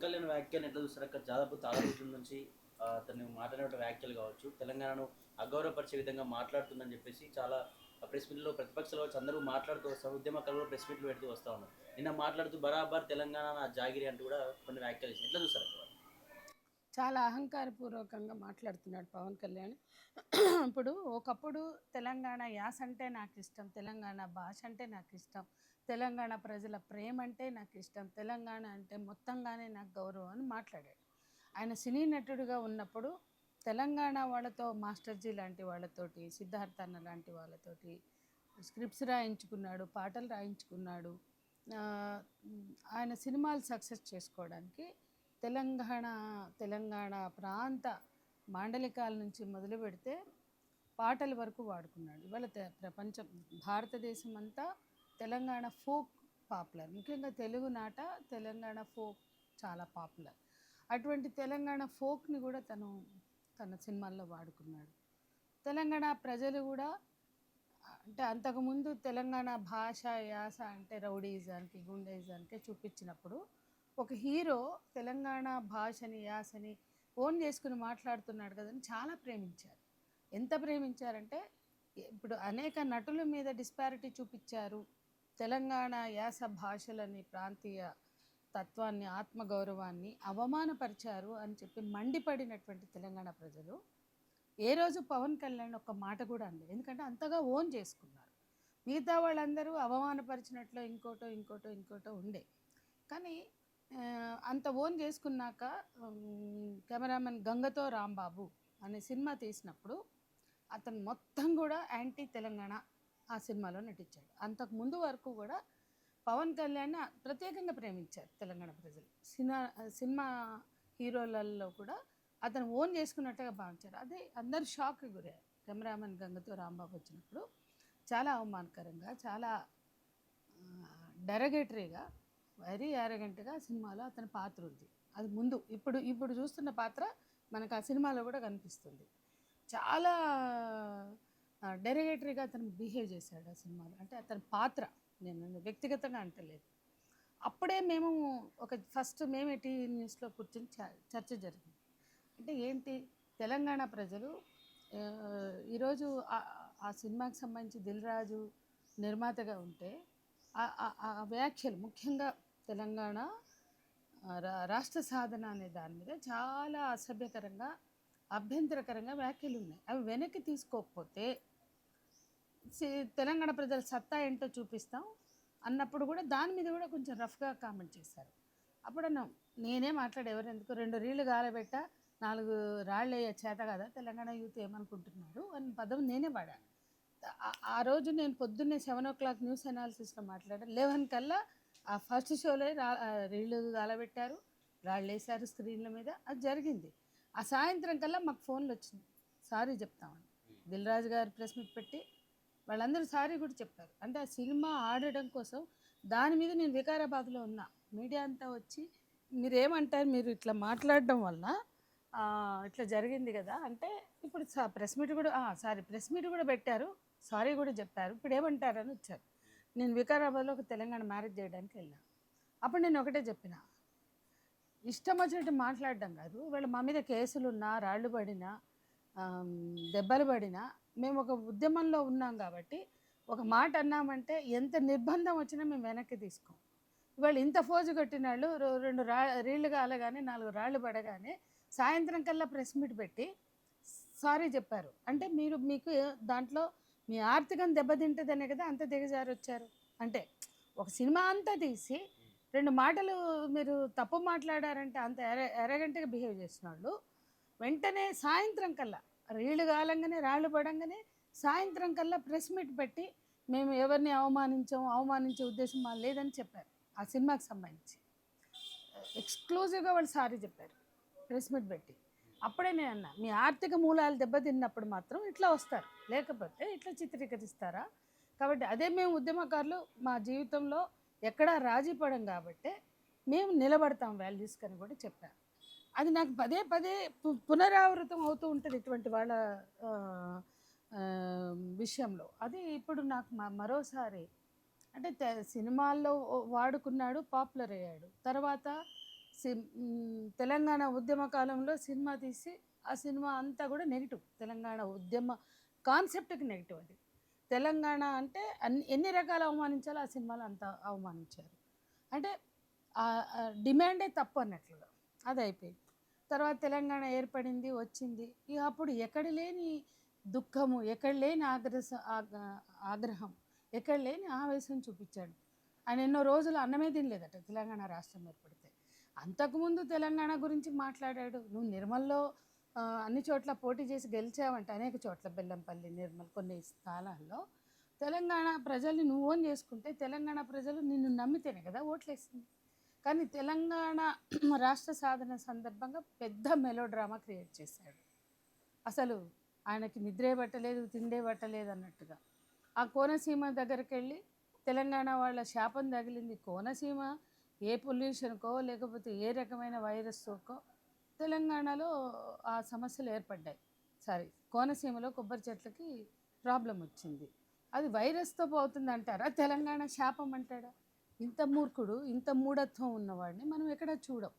కళ్యాణ్ వ్యాఖ్యలను ఎట్లా చూస్తారు అక్కడ? దాదాపు చాలా రోజుల నుంచి అతను మాట్లాడిన వ్యాఖ్యలు కావచ్చు, తెలంగాణను అగౌరవపరిచే విధంగా మాట్లాడుతుందని చెప్పేసి చాలా ప్రెస్ మీట్‌లో ప్రతిపక్షాలు కావచ్చు అందరూ మాట్లాడుతూ వస్తారు. ఉద్యమకారులు కూడా ప్రెస్ మీట్‌లు పెడుతూ వస్తా ఉన్నారు. నిన్న మాట్లాడుతూ బరాబర్ తెలంగాణ నా జాగిరి అంటూ కూడా కొన్ని వ్యాఖ్యలు చేశారు. ఎట్లా చూస్తారు అక్కడ? చాలా అహంకారపూర్వకంగా మాట్లాడుతున్నాడు పవన్ కళ్యాణ్. ఇప్పుడు ఒకప్పుడు తెలంగాణ యాస అంటే నాకు ఇష్టం, తెలంగాణ భాష అంటే నాకు ఇష్టం, తెలంగాణ ప్రజల ప్రేమ అంటే నాకు ఇష్టం, తెలంగాణ అంటే మొత్తంగానే నాకు గౌరవం అని మాట్లాడాడు. ఆయన సినీ నటుడిగా ఉన్నప్పుడు తెలంగాణ వాళ్ళతో మాస్టర్జీ లాంటి వాళ్ళతోటి, సిద్ధార్థ అన్న లాంటి వాళ్ళతోటి స్క్రిప్ట్స్ రాయించుకున్నాడు, పాటలు రాయించుకున్నాడు. ఆ, ఆయన సినిమాలు సక్సెస్ చేసుకోవడానికి తెలంగాణ తెలంగాణ ప్రాంత మాండలికాల నుంచి మొదలు పెడితే పాటల వరకు వాడుకున్నాడు. ఇవాళ ప్రపంచం భారతదేశం అంతా తెలంగాణ ఫోక్ పాపులర్, ముఖ్యంగా తెలుగు నాట తెలంగాణ ఫోక్ చాలా పాపులర్. అటువంటి తెలంగాణ ఫోక్ని కూడా తన సినిమాల్లో వాడుకున్నాడు. తెలంగాణ ప్రజలు కూడా అంటే అంతకుముందు తెలంగాణ భాష యాస అంటే రౌడీజానికి గుండేజానికి చూపించినప్పుడు ఒక హీరో తెలంగాణ భాషని యాసని ఓన్ చేసుకుని మాట్లాడుతున్నాడు కదని చాలా ప్రేమించారు. ఎంత ప్రేమించారంటే ఇప్పుడు అనేక నటుల మీద డిస్పారిటీ చూపించారు. తెలంగాణ యాస భాషలని, ప్రాంతీయ తత్వాన్ని, ఆత్మగౌరవాన్ని అవమానపరిచారు అని చెప్పి మండిపడినటువంటి తెలంగాణ ప్రజలు ఏ రోజు పవన్ కళ్యాణ్ ఒక్క మాట కూడా అనలేదు. ఎందుకంటే అంతగా ఓన్ చేసుకున్నారు. మిగతా వాళ్ళందరూ అవమానపరిచినట్లు ఇంకోటో ఇంకోటో ఇంకోటో ఉండే. కానీ అంత ఓన్ చేసుకున్నాక కెమెరామెన్ గంగతో రాంబాబు అనే సినిమా తీసినప్పుడు అతను మొత్తం కూడా యాంటీ తెలంగాణ ఆ సినిమాలో నటించాడు. అంతకు ముందు వరకు కూడా పవన్ కళ్యాణ్ ప్రత్యేకంగా ప్రేమించారు తెలంగాణ ప్రజలు. సినిమా హీరోలలో కూడా అతను ఓన్ చేసుకున్నట్టుగా భావించారు. అదే అందరు షాక్కి గురయ్యారు. కెమెరామెన్ గంగతో రాంబాబు వచ్చినప్పుడు చాలా అవమానకరంగా, చాలా డెరగేటరీగా, వెరీ యారగెంట్గా సినిమాలో అతని పాత్ర ఉంది. అది ముందు ఇప్పుడు చూస్తున్న పాత్ర మనకు ఆ సినిమాలో కూడా కనిపిస్తుంది. చాలా డెరగేటరీగా అతను బిహేవ్ చేశాడు ఆ సినిమాలో. అంటే అతని పాత్ర, నేను వ్యక్తిగతంగా అంటలేదు. అప్పుడే మేము ఫస్ట్ మేమే టీవీ న్యూస్లో కూర్చొని చర్చ జరిగింది. అంటే ఏంటి, తెలంగాణ ప్రజలు ఈరోజు ఆ సినిమాకి సంబంధించి దిల్ రాజు నిర్మాతగా ఉంటే ఆ వ్యాఖ్యలు ముఖ్యంగా తెలంగాణ రాష్ట్ర సాధన అనే దాని మీద చాలా అసభ్యకరంగా, అభ్యంతరకరంగా వ్యాఖ్యలు ఉన్నాయి. అవి వెనక్కి తీసుకోకపోతే తెలంగాణ ప్రజల సత్తా ఏంటో చూపిస్తాం అన్నప్పుడు కూడా దాని మీద కూడా కొంచెం రఫ్గా కామెంట్ చేశారు. అప్పుడు అన్నాం, నేనే మాట్లాడే ఎవరెందుకు 2 రీళ్ళు గాలబెట్ట 4 రాళ్ళు వేయ చేత కదా తెలంగాణ యూత్ ఏమనుకుంటున్నారు అని పదం నేనే వాడాను. ఆ రోజు నేను పొద్దున్నే 7 o'clock న్యూస్ అనాలిసిస్లో మాట్లాడాను. 11 కల్లా ఆ ఫస్ట్ షోలో రీళ్ళు గాలబెట్టారు, రాళ్ళు వేశారు స్క్రీన్ల మీద. అది జరిగింది. ఆ సాయంత్రం కల్లా మాకు ఫోన్లు వచ్చింది, సారీ చెప్తామని. దిల్ రాజు గారు ప్రెస్ మీట్ పెట్టి వాళ్ళందరూ సారీ కూడా చెప్పారు. అంటే ఆ సినిమా ఆడడం కోసం దాని మీద నేను వికారాబాద్లో ఉన్నా, మీడియా అంతా వచ్చి మీరేమంటారు, మీరు ఇట్లా మాట్లాడడం వల్ల ఇట్లా జరిగింది కదా అంటే, ఇప్పుడు ప్రెస్ మీట్ కూడా ప్రెస్ మీట్ కూడా పెట్టారు, సారీ కూడా చెప్పారు, ఇప్పుడు ఏమంటారని వచ్చారు. నేను వికారాబాద్లో ఒక తెలంగాణ మ్యారేజ్ చేయడానికి వెళ్ళాను. అప్పుడు నేను ఒకటే చెప్పిన, ఇష్టం వచ్చినట్టు మాట్లాడడం కాదు, వీళ్ళు మా మీద కేసులున్నా, రాళ్ళు పడినా, దెబ్బలు పడినా మేము ఒక ఉద్యమంలో ఉన్నాం కాబట్టి ఒక మాట అన్నామంటే ఎంత నిర్బంధం వచ్చినా మేము వెనక్కి తీసుకోం. ఇవాళ ఇంత ఫోజు కట్టిన వాళ్ళు 2 రీళ్ళు కాలగానే 4 రాళ్ళు పడగానే సాయంత్రం కల్లా ప్రెస్ మీట్ పెట్టి సారీ చెప్పారు. అంటే మీకు దాంట్లో మీ ఆర్థికం దెబ్బతింటుందనే కదా అంత దిగజారి వచ్చారు. అంటే ఒక సినిమా అంతా తీసి 2 మాటలు మీరు తప్పు మాట్లాడారంటే అంత ఎరగంటగా బిహేవ్ చేసిన వాళ్ళు వెంటనే సాయంత్రం కల్లా రీళ్ళు కాలంగానే రాళ్ళు పడంగానే సాయంత్రం కల్లా ప్రెస్ మీట్ పెట్టి మేము ఎవరిని అవమానించే ఉద్దేశం మా లేదని చెప్పారు. ఆ సినిమాకి సంబంధించి ఎక్స్క్లూజివ్గా వాళ్ళు సారీ చెప్పారు ప్రెస్ మీట్ పెట్టి. అప్పుడే నేను అన్నా, మీ ఆర్థిక మూలాలు దెబ్బతిన్నప్పుడు మాత్రం ఇట్లా వస్తారు, లేకపోతే ఇట్లా చిత్రీకరిస్తారా? కాబట్టి అదే మేము ఉద్యమకారులు మా జీవితంలో ఎక్కడా రాజీ పడం కాబట్టి మేము నిలబడతాం వాల్యూస్ అని కూడా చెప్పారు. అది నాకు పదే పదే పునరావృతం అవుతూ ఉంటుంది ఇటువంటి వాళ్ళ విషయంలో. అది ఇప్పుడు నాకు మరోసారి అంటే సినిమాల్లో వాడుకున్నాడు, పాపులర్ అయ్యాడు. తర్వాత తెలంగాణ ఉద్యమ కాలంలో సినిమా తీసి ఆ సినిమా అంతా కూడా నెగిటివ్. తెలంగాణ ఉద్యమ కాన్సెప్ట్కి నెగిటివ్ అది. తెలంగాణ అంటే ఎన్ని రకాలు అవమానించాలో ఆ సినిమాలో అంత అవమానించారు. అంటే డిమాండే తప్పు అన్నట్లుగా అది అయిపోయింది. తర్వాత తెలంగాణ ఏర్పడింది, వచ్చింది. ఇక అప్పుడు ఎక్కడ లేని దుఃఖము, ఎక్కడ లేని ఆగ్రహం, ఎక్కడ లేని ఆవేశం చూపించాడు. ఆయన ఎన్నో రోజులు అన్నమే తినలేదట తెలంగాణ రాష్ట్రం ఏర్పడితే. అంతకుముందు తెలంగాణ గురించి మాట్లాడాడు. నువ్వు నిర్మల్లో అన్ని చోట్ల పోటీ చేసి గెలిచావంట, అనేక చోట్ల బెల్లంపల్లి, నిర్మల్ కొన్ని స్థానాల్లో. తెలంగాణ ప్రజల్ని నువ్వు ఓన్ చేసుకుంటే తెలంగాణ ప్రజలు నిన్ను నమ్మితేనే కదా ఓట్లేసింది. కానీ తెలంగాణ రాష్ట్ర సాధన సందర్భంగా పెద్ద మెలో డ్రామా క్రియేట్ చేశాడు. అసలు ఆయనకి నిద్రే పట్టలేదు, తిండే పట్టలేదు అన్నట్టుగా. ఆ కోనసీమ దగ్గరికి వెళ్ళి తెలంగాణ వాళ్ళ శాపం తగిలింది. కోనసీమ ఏ పొల్యూషన్కో లేకపోతే ఏ రకమైన వైరస్కో తెలంగాణలో ఆ సమస్యలు ఏర్పడ్డాయి. కోనసీమలో కొబ్బరి చెట్లకి ప్రాబ్లం వచ్చింది. అది వైరస్తో పోతుంది అంటారా, తెలంగాణ శాపం అంటాడా? ఇంత మూర్ఖుడు, ఇంత మూఢత్వం ఉన్నవాడిని మనం ఎక్కడ చూడం.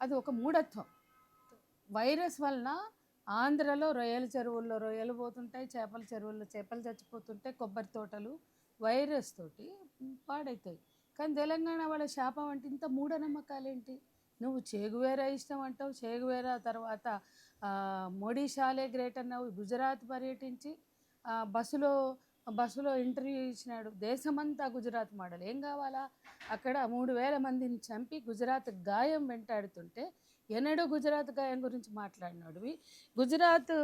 అది ఒక మూఢత్వం. వైరస్ వలన ఆంధ్రలో రొయ్యల చెరువుల్లో రొయ్యలు పోతుంటాయి, చేపల చెరువుల్లో చేపలు చచ్చిపోతుంటాయి, కొబ్బరి తోటలు వైరస్ తోటి పాడవుతాయి. కానీ తెలంగాణ వాళ్ళ శాపం అంటే ఇంత మూఢనమ్మకాలేంటి? నువ్వు చేగువేరా ఇష్టం అంటావు, చేగువేరా తర్వాత మోడీ షాలే గ్రేట్ అన్నావు, గుజరాత్ పర్యటించి బస్సులో ఇంటర్వ్యూ ఇచ్చినాడు. దేశమంతా గుజరాత్ మోడల్. ఏం కావాలా? అక్కడ 3,000 మందిని చంపి గుజరాత్ గాయం వెంటాడుతుంటే ఎన్నడూ గుజరాత్ గాయం గురించి మాట్లాడినాడు. గుజరాత్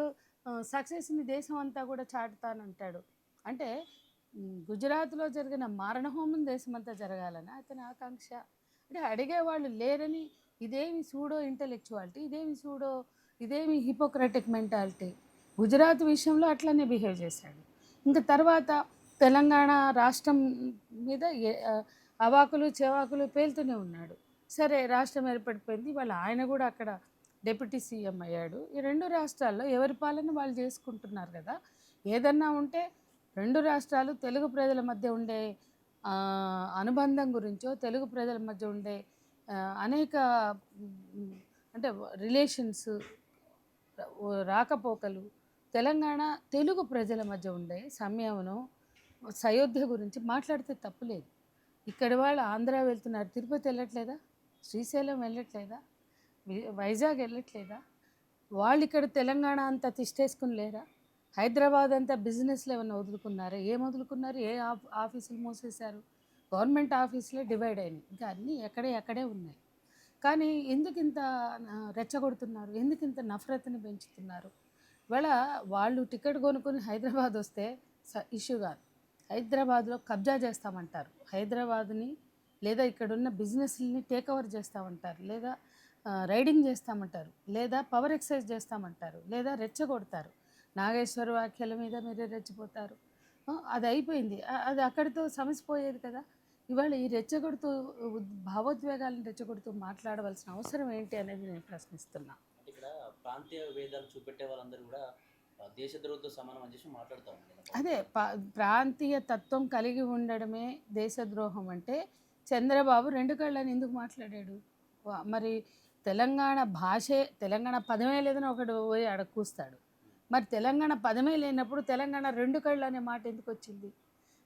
సక్సెస్ని దేశం అంతా కూడా చాటుతానంటాడు. అంటే గుజరాత్లో జరిగిన మారణహోమం దేశమంతా జరగాలని అతని ఆకాంక్ష. అంటే అడిగేవాళ్ళు లేరని. ఇదేమి సూడో ఇంటెలెక్చువాలిటీ, ఇదేమి హిపోక్రటిక్ మెంటాలిటీ. గుజరాత్ విషయంలో అట్లనే బిహేవ్ చేశాడు. ఇంకా తర్వాత తెలంగాణ రాష్ట్రం మీద అవాకులు చెవాకులు పేలుతూనే ఉన్నాడు. సరే, రాష్ట్రం ఏర్పడిపోయింది. వాళ్ళ ఆయన కూడా అక్కడ డిప్యూటీ సీఎం అయ్యాడు. ఈ 2 రాష్ట్రాల్లో ఎవరి పాలన వాళ్ళు చేసుకుంటున్నారు కదా. ఏదన్నా ఉంటే 2 రాష్ట్రాలు తెలుగు ప్రజల మధ్య ఉండే అనుబంధం గురించో, తెలుగు ప్రజల మధ్య ఉండే అనేక అంటే రిలేషన్స్, రాకపోకలు, తెలంగాణ తెలుగు ప్రజల మధ్య ఉండే సమయమును, సయోధ్య గురించి మాట్లాడితే తప్పులేదు. ఇక్కడి వాళ్ళు ఆంధ్ర వెళ్తున్నారు, తిరుపతి వెళ్ళట్లేదా? శ్రీశైలం వెళ్ళట్లేదా? వైజాగ్ వెళ్ళట్లేదా? వాళ్ళు ఇక్కడ తెలంగాణ అంతా తిష్టేసుకుని లేరా? హైదరాబాద్ అంతా బిజినెస్లు ఏమన్నా వదులుకున్నారా? ఏం వదులుకున్నారు? ఏ ఆఫీసులు మూసేశారు? గవర్నమెంట్ ఆఫీసులే డివైడ్ అయినాయి. ఇంకా అన్నీ ఎక్కడే ఉన్నాయి. కానీ ఎందుకు ఇంత రెచ్చగొడుతున్నారు? ఎందుకు ఇంత నఫరత్ని పెంచుతున్నారు? ఇవాళ వాళ్ళు టికెట్ కొనుక్కొని హైదరాబాద్ వస్తే ఇష్యూ కాదు. హైదరాబాద్లో కబ్జా చేస్తామంటారు, హైదరాబాద్ని లేదా ఇక్కడున్న బిజినెస్ని టేక్ ఓవర్ చేస్తామంటారు, లేదా రైడింగ్ చేస్తామంటారు, లేదా పవర్ ఎక్సైజ్ చేస్తామంటారు, లేదా రెచ్చగొడతారు. నాగేశ్వర వ్యాఖ్యల మీద మీరే రెచ్చిపోతారు. అది అయిపోయింది. అది అక్కడితో సమసిపోయేది కదా. ఇవాళ ఈ రెచ్చగొడుతూ భావోద్వేగాలను రెచ్చగొడుతూ మాట్లాడవలసిన అవసరం ఏంటి అనేది నేను ప్రశ్నిస్తున్నా. ఇక్కడ ప్రాంతీయ వేదాలు చూపెట్టే వాళ్ళందరూ కూడా దేశద్రోహంతో సమానం అని చేసి మాట్లాడుతూ ఉంటారు. అదే ప్రాంతీయ తత్వం కలిగి ఉండడమే దేశద్రోహం అంటే చంద్రబాబు 2 కళ్ళని ఎందుకు మాట్లాడాడు? మరి తెలంగాణ భాషే, తెలంగాణ పదమే లేదని ఒకడు పోయి అడగూస్తాడు. మరి తెలంగాణ పదమే లేనప్పుడు తెలంగాణ 2 కళ్ళు అనే మాట ఎందుకు వచ్చింది?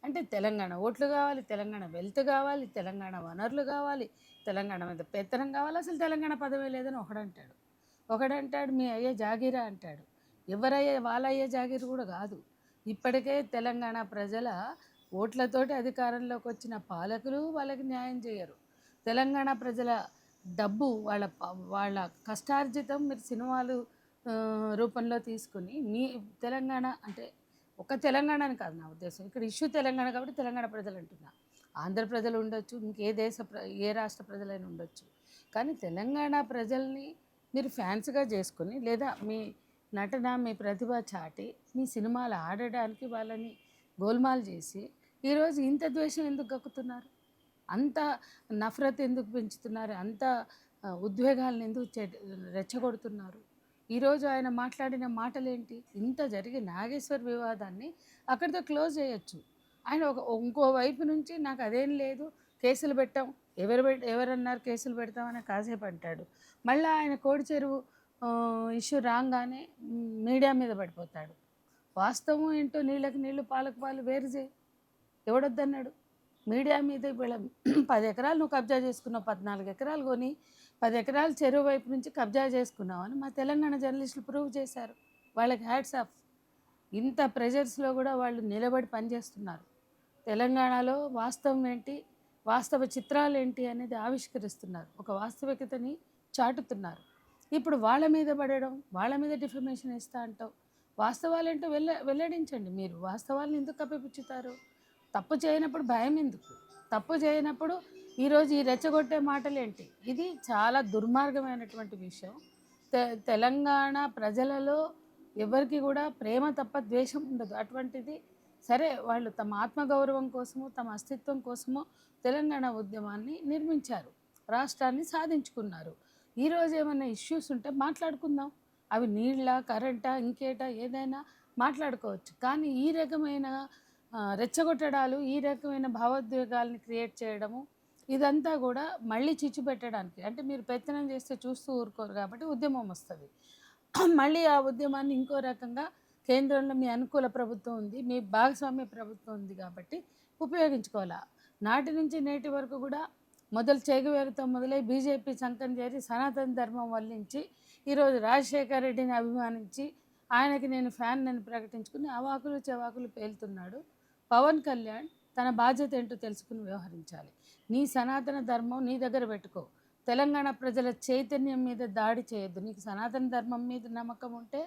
అంటే తెలంగాణ ఓట్లు కావాలి, తెలంగాణ వెల్త్ కావాలి, తెలంగాణ వనరులు కావాలి, తెలంగాణ మీద పెత్తనం కావాలి. అసలు తెలంగాణ పదమే లేదని ఒకడంటాడు మీ అయ్యే జాగీరా అంటాడు. ఎవరయ్యే వాళ్ళయ్యే జాగీరు కూడా కాదు. ఇప్పటికే తెలంగాణ ప్రజల ఓట్లతోటి అధికారంలోకి వచ్చిన పాలకులు వాళ్ళకి న్యాయం చేయరు. తెలంగాణ ప్రజల డబ్బు, వాళ్ళ కష్టార్జితం మీరు సినిమాలు రూపంలో తీసుకుని మీ తెలంగాణ అంటే ఒక తెలంగాణ అని కాదు నా ఉద్దేశం. ఇక్కడ ఇష్యూ తెలంగాణ కాబట్టి తెలంగాణ ప్రజలు అంటున్నా. ఆంధ్ర ప్రజలు ఉండొచ్చు, ఏ రాష్ట్ర ప్రజలైనా ఉండొచ్చు. కానీ తెలంగాణ ప్రజల్ని మీరు ఫ్యాన్స్గా చేసుకుని లేదా మీ నటన, మీ ప్రతిభ చాటి మీ సినిమాలు ఆడడానికి వాళ్ళని గోల్మాల్ చేసి ఈరోజు ఇంత ద్వేషం ఎందుకు గక్కుతున్నారు? అంత నఫరత్ ఎందుకు పెంచుతున్నారు? అంత ఉద్వేగాలను ఎందుకు రెచ్చగొడుతున్నారు? ఈరోజు ఆయన మాట్లాడిన మాటలేంటి? ఇంత జరిగి నాగేశ్వర్ వివాదాన్ని అక్కడితో క్లోజ్ చేయొచ్చు. ఆయన ఇంకో వైపు నుంచి నాకు అదేం లేదు, కేసులు పెట్టాం, ఎవరన్నారు కేసులు పెడతామని కాసేపు అంటాడు. మళ్ళీ ఆయన కోడి చెరువు ఇష్యూ రాగానే మీడియా మీద పడిపోతాడు. వాస్తవం ఏంటో నీళ్ళకి నీళ్ళు పాలకు పాలు వేరు చేయి. ఎవడొద్దన్నాడు? మీడియా మీద వీళ్ళ 10 ఎకరాలు నువ్వు కబ్జా చేసుకున్నావు, 14 ఎకరాలు కొని 10 ఎకరాలు చెరువు వైపు నుంచి కబ్జా చేసుకున్నావు అని మా తెలంగాణ జర్నలిస్టులు ప్రూవ్ చేశారు. వాళ్ళకి హ్యాట్స్ ఆఫ్. ఇంత ప్రెజర్స్లో కూడా వాళ్ళు నిలబడి పనిచేస్తున్నారు. తెలంగాణలో వాస్తవం ఏంటి, వాస్తవ చిత్రాలు ఏంటి అనేది ఆవిష్కరిస్తున్నారు. ఒక వాస్తవికతని చాటుతున్నారు. ఇప్పుడు వాళ్ళ మీద పడడం, వాళ్ళ మీద డిఫమేషన్ ఇస్తా అంటావు. వాస్తవాలు ఏంటో వెల్లడించండి. మీరు వాస్తవాలను ఎందుకు కప్పిపుచ్చుతారు? తప్పు చేయనప్పుడు భయం ఎందుకు? తప్పు చేయనప్పుడు ఈరోజు ఈ రెచ్చగొట్టే మాటలేంటి? ఇది చాలా దుర్మార్గమైనటువంటి విషయం. తెలంగాణ ప్రజలలో ఎవరికి కూడా ప్రేమ తప్ప ద్వేషం ఉండదు. అటువంటిది సరే, వాళ్ళు తమ ఆత్మగౌరవం కోసమో తమ అస్తిత్వం కోసమో తెలంగాణ ఉద్యమాన్ని నిర్మించారు, రాష్ట్రాన్ని సాధించుకున్నారు. ఈరోజు ఏమైనా ఇష్యూస్ ఉంటే మాట్లాడుకుందాం. అవి నీళ్ళ, కరెంటా, ఇంకేటా ఏదైనా మాట్లాడుకోవచ్చు. కానీ ఈ రకమైన రెచ్చగొట్టడాలు, ఈ రకమైన భావోద్వేగాల్ని క్రియేట్ చేయడము, ఇదంతా కూడా మళ్ళీ చిచ్చు పెట్టడానికి. అంటే మీరు పెత్తనం చేస్తే చూస్తూ ఊరుకోరు కాబట్టి ఉద్యమం వస్తుంది. మళ్ళీ ఆ ఉద్యమాన్ని ఇంకో రకంగా కేంద్రంలో మీ అనుకూల ప్రభుత్వం ఉంది, మీ భాగస్వామ్య ప్రభుత్వం ఉంది కాబట్టి ఉపయోగించుకోవాలా. నాటి నుంచి నేటి వరకు కూడా చెగువేరుతో మొదలై బీజేపీ సంకం చేరి సనాతన ధర్మం వల్లించి ఈరోజు రాజశేఖర్ రెడ్డిని అభిమానించి ఆయనకి నేను ఫ్యాన్ అని ప్రకటించుకుని అవాకులు చెవాకులు పేలుతున్నాడు. పవన్ కళ్యాణ్ తన బాధ్యత ఏంటో తెలుసుకుని వ్యవహరించాలి. నీ సనాతన ధర్మం నీ దగ్గర పెట్టుకో. తెలంగాణ ప్రజల చైతన్యం మీద దాడి చేయొద్దు. నీకు సనాతన ధర్మం మీద నమ్మకం ఉంటే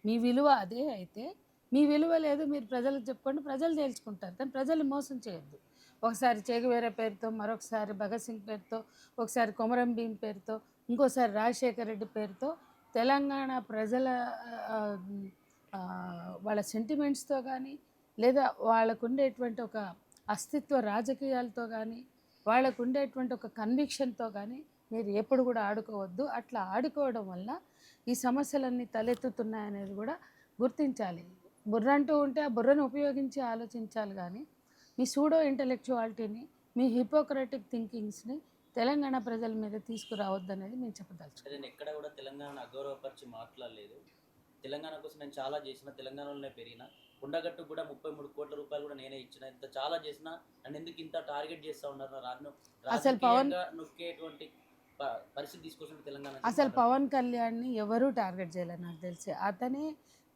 మీ విలువ అదే అయితే, మీ విలువ లేదు మీరు ప్రజలకు చెప్పుకోండి, ప్రజలు తేల్చుకుంటారు. కానీ ప్రజలు మోసం చేయొద్దు. ఒకసారి చెగువేరా పేరుతో, మరొకసారి భగత్ సింగ్ పేరుతో, ఒకసారి కొమరం భీం పేరుతో, ఇంకోసారి రాజశేఖర రెడ్డి పేరుతో తెలంగాణ ప్రజల వాళ్ళ సెంటిమెంట్స్తో కానీ, లేదా వాళ్ళకు ఉండేటువంటి ఒక అస్తిత్వ రాజకీయాలతో కానీ, వాళ్ళకు ఉండేటువంటి ఒక కన్విక్షన్తో కానీ మీరు ఎప్పుడు కూడా ఆడుకోవద్దు. అట్లా ఆడుకోవడం వల్ల ఈ సమస్యలన్నీ తలెత్తుతున్నాయనేది కూడా గుర్తించాలి. బుర్ర అంటూ ఉంటే ఆ బుర్రను ఉపయోగించి ఆలోచించాలి. కానీ మీ సూడో ఇంటలెక్చువాలిటీని, మీ హిపోక్రటిక్ థింకింగ్స్ని తెలంగాణ ప్రజల మీద తీసుకురావద్దనేది మేము చెప్పదలుచు. నేను ఎక్కడ కూడా తెలంగాణ అగౌరవపరిచి మాట్లాడలేదు. తెలంగాణ కోసం నేను చాలా చేసిన, తెలంగాణలోనే పెరిగిన. ఉండగట్టు కూడా 33 కోట్ల రూపాయలు కూడా నేనే ఇచ్చిన. ఇంత చాలా చేసిన, నన్ను ఎందుకు ఇంత టార్గెట్ చేస్తూ ఉన్నారు? అసలు పవన్ నొక్కేటువంటి పరిస్థితి తీసుకొచ్చిన తెలంగాణ. అసలు పవన్ కళ్యాణ్ని ఎవరూ టార్గెట్ చేయలేదు నాకు తెలిసి. అతనే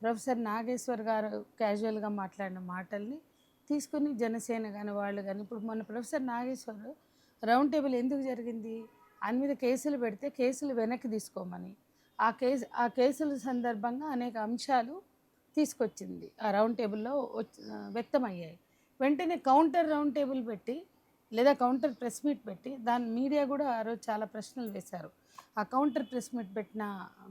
ప్రొఫెసర్ నాగేశ్వర్ గారు క్యాజువల్గా మాట్లాడిన మాటల్ని తీసుకుని జనసేన కానీ వాళ్ళు కానీ, ఇప్పుడు మొన్న ప్రొఫెసర్ నాగేశ్వర్ రౌండ్ టేబుల్ ఎందుకు జరిగింది? ఆయన మీద కేసులు పెడితే కేసులు వెనక్కి తీసుకోమని, ఆ కేసుల సందర్భంగా అనేక అంశాలు తీసుకొచ్చింది ఆ రౌండ్ టేబుల్లో వ్యక్తమయ్యాయి. వెంటనే కౌంటర్ రౌండ్ టేబుల్ పెట్టి, లేదా కౌంటర్ ప్రెస్ మీట్ పెట్టి, దాని మీడియా కూడా ఆ రోజు చాలా ప్రశ్నలు వేశారు. ఆ కౌంటర్ ప్రెస్ మీట్ పెట్టిన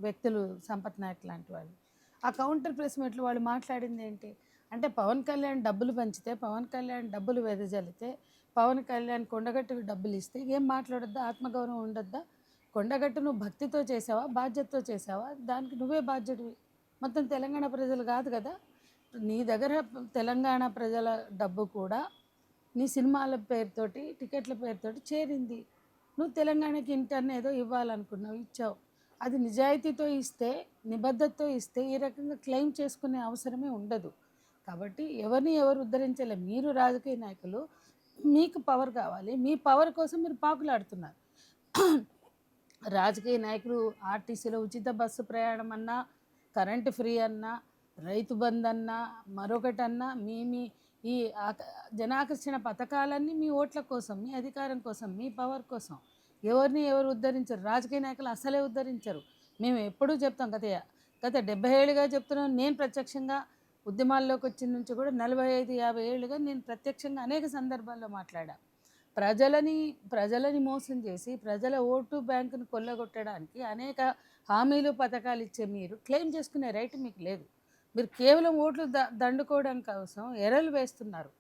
వ్యక్తులు సంపత్ నాయక్ లాంటి వాళ్ళు. ఆ కౌంటర్ ప్రెస్ మీట్లో వాళ్ళు మాట్లాడింది ఏంటి అంటే, పవన్ కళ్యాణ్ డబ్బులు పంచితే, పవన్ కళ్యాణ్ డబ్బులు వెదజల్లితే, పవన్ కళ్యాణ్ కొండగట్టుకు డబ్బులు ఇస్తే ఏం మాట్లాడొద్దా? ఆత్మగౌరవం ఉండొద్దా? కొండగట్టు నువ్వు భక్తితో చేసావా, బాధ్యతతో చేసావా? దానికి నువ్వే బాధ్యుడివి. మొత్తం తెలంగాణ ప్రజలు కాదు కదా. నీ దగ్గర తెలంగాణ ప్రజల డబ్బు కూడా నీ సినిమాల పేరుతోటి, టికెట్ల పేరుతోటి చేరింది. నువ్వు తెలంగాణకి ఇంటర్ని ఏదో ఇవ్వాలనుకున్నావు, ఇచ్చావు. అది నిజాయితీతో ఇస్తే, నిబద్ధతతో ఇస్తే ఈ రకంగా క్లెయిమ్ చేసుకునే అవసరమే ఉండదు. కాబట్టి ఎవరిని ఎవరు ఉద్ధరించలేరు. మీరు రాజకీయ నాయకులు, మీకు పవర్ కావాలి. మీ పవర్ కోసం మీరు పాకులాడుతున్నారు. రాజకీయ నాయకులు ఆర్టీసీలో ఉచిత బస్సు ప్రయాణం అన్నా, కరెంటు ఫ్రీ అన్నా, రైతు బంద్ అన్నా, మరొకటన్నా, మీ ఈ జనాకర్షణ పథకాలన్నీ మీ ఓట్ల కోసం, మీ అధికారం కోసం, మీ పవర్ కోసం. ఎవరిని ఎవరు ఉద్ధరించరు. రాజకీయ నాయకులు అసలే ఉద్ధరించరు. మేము ఎప్పుడూ చెప్తాం, గత 70 ఏళ్ళుగా చెప్తున్నాం. నేను ప్రత్యక్షంగా ఉద్యమాల్లోకి వచ్చిన నుంచి కూడా 45-50 ఏళ్ళుగా నేను ప్రత్యక్షంగా అనేక సందర్భాల్లో మాట్లాడా. ప్రజలని మోసం చేసి ప్రజల ఓటు బ్యాంకును కొల్లగొట్టడానికి అనేక హామీలు, పథకాలు ఇచ్చే మీరు క్లెయిమ్ చేసుకునే రైట్ మీకు లేదు. మీరు కేవలం ఓట్లు దండుకోవడానికి కోసం ఎర్రలు వేస్తున్నారు.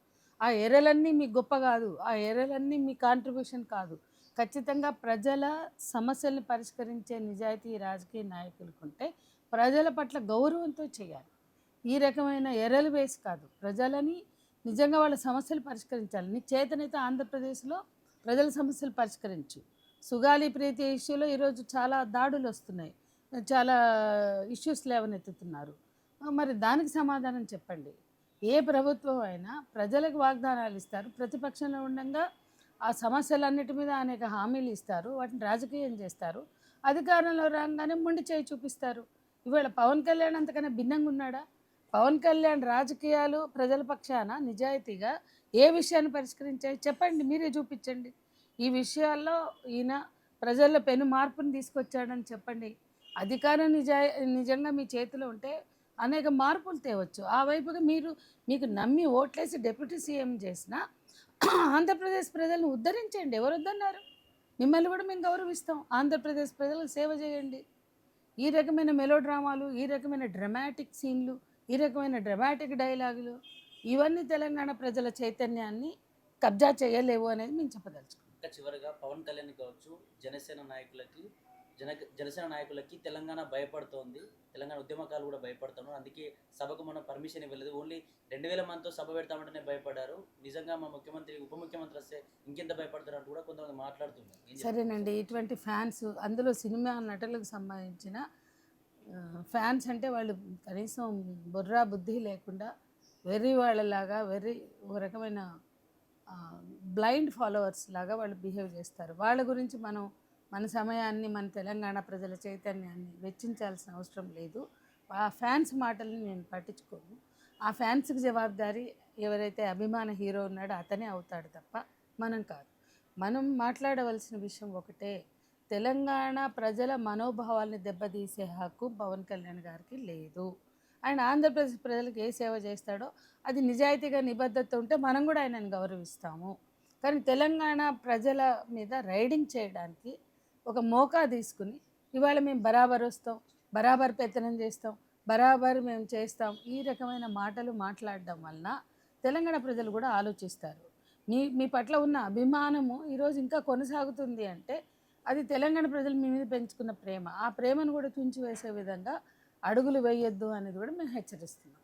ఆ ఎర్రలన్నీ మీ గొప్ప కాదు, ఆ ఎర్రలన్నీ మీ కాంట్రిబ్యూషన్ కాదు. ఖచ్చితంగా ప్రజల సమస్యల్ని పరిష్కరించే నిజాయితీ రాజకీయ నాయకులుకుంటే ప్రజల పట్ల గౌరవంతో చేయాలి. ఈ రకమైన ఎర్రలు వేసి కాదు, ప్రజలని నిజంగా వాళ్ళ సమస్యలు పరిష్కరించాలి. నీ చేతనైతే ఆంధ్రప్రదేశ్లో ప్రజల సమస్యలు పరిష్కరించు. సుగాలి ప్రీతి ఇష్యూలో ఈరోజు చాలా దాడులు వస్తున్నాయి, చాలా ఇష్యూస్ లేవనెత్తుతున్నారు. మరి దానికి సమాధానం చెప్పండి. ఏ ప్రభుత్వం అయినా ప్రజలకు వాగ్దానాలు ఇస్తారు, ప్రతిపక్షంలో ఉండగా ఆ సమస్యలన్నిటి మీద అనేక హామీలు ఇస్తారు, వాటిని రాజకీయం చేస్తారు, అధికారంలో రాగానే మొండి చేయి చూపిస్తారు. ఇవాళ పవన్ కళ్యాణ్ అంతకన్నా భిన్నంగా ఉన్నాడా? పవన్ కళ్యాణ్ రాజకీయాలు ప్రజల పక్షాన నిజాయితీగా ఏ విషయాన్ని పరిష్కరించాయి చెప్పండి, మీరే చూపించండి. ఈ విషయాల్లో ఈయన ప్రజల్లో పెను మార్పుని తీసుకొచ్చాడని చెప్పండి. అధికారం నిజంగా మీ చేతిలో ఉంటే అనేక మార్పులు తేవచ్చు. ఆ వైపుగా మీకు నమ్మి ఓట్లేసి డిప్యూటీ సీఎం చేసిన ఆంధ్రప్రదేశ్ ప్రజలను ఉద్ధరించండి. ఎవరు వద్దన్నారు? మిమ్మల్ని కూడా మేము గౌరవిస్తాం. ఆంధ్రప్రదేశ్ ప్రజలకు సేవ చేయండి. ఈ రకమైన మెలోడ్రామాలు, ఈ రకమైన డ్రమాటిక్ సీన్లు, ఈ రకమైన డ్రమాటిక్ డైలాగులు ఇవన్నీ తెలంగాణ ప్రజల చైతన్యాన్ని కబ్జా చేయలేవు అనేది మేము చెప్పదలుచుకున్నాం. ఇంకా చివరిగా పవన్ కళ్యాణ్ కావచ్చు, జనసేన నాయకులకి తెలంగాణ భయపడుతోంది, తెలంగాణ ఉద్యమకాలు కూడా భయపడుతున్నారు. అందుకే సభకు మనం పర్మిషన్ ఇవ్వలేదు, ఓన్లీ 2000 మందితో సభ పెడతామంటేనే భయపడ్డారు. నిజంగా మా ముఖ్యమంత్రి ఉప ముఖ్యమంత్రి వస్తే ఇంకెంత భయపడతారంటూ కూడా కొంతమంది మాట్లాడుతున్నారు. సరేనండి, ఇటువంటి ఫ్యాన్స్, అందులో సినిమా నటులకు సంబంధించిన ఫ్యాన్స్ అంటే వాళ్ళు కనీసం బుర్రా బుద్ధి లేకుండా వెర్రి వాళ్ళలాగా ఒక రకమైన బ్లైండ్ ఫాలోవర్స్ లాగా వాళ్ళు బిహేవ్ చేస్తారు. వాళ్ళ గురించి మన సమయాన్ని, మన తెలంగాణ ప్రజల చైతన్యాన్ని వెచ్చించాల్సిన అవసరం లేదు. ఆ ఫ్యాన్స్ మాటల్ని నేను పట్టించుకోను. ఆ ఫ్యాన్స్కి జవాబుదారీ ఎవరైతే అభిమాన హీరో ఉన్నాడో అతనే అవుతాడు తప్ప మనం కాదు. మనం మాట్లాడవలసిన విషయం ఒకటే, తెలంగాణ ప్రజల మనోభావాల్ని దెబ్బతీసే హక్కు పవన్ కళ్యాణ్ గారికి లేదు. ఆయన ఆంధ్రప్రదేశ్ ప్రజలకు ఏ సేవ చేస్తాడో అది నిజాయితీగా నిబద్ధత ఉంటే మనం కూడా ఆయనను గౌరవిస్తాము. కానీ తెలంగాణ ప్రజల మీద రైడింగ్ చేయడానికి ఒక మోకా తీసుకుని ఇవాళ మేము బరాబర్ వస్తాం, బరాబర్ పెత్తనం చేస్తాం, బరాబర్ మేము చేస్తాం, ఈ రకమైన మాటలు మాట్లాడడం వలన తెలంగాణ ప్రజలు కూడా ఆలోచిస్తారు. మీ పట్ల ఉన్న అభిమానము ఈరోజు ఇంకా కొనసాగుతుంది అంటే అది తెలంగాణ ప్రజలు మీ మీద పెంచుకున్న ప్రేమ. ఆ ప్రేమను కూడా తుంచివేసే విధంగా అడుగులు వేయొద్దు అనేది కూడా మేము హెచ్చరిస్తున్నాం.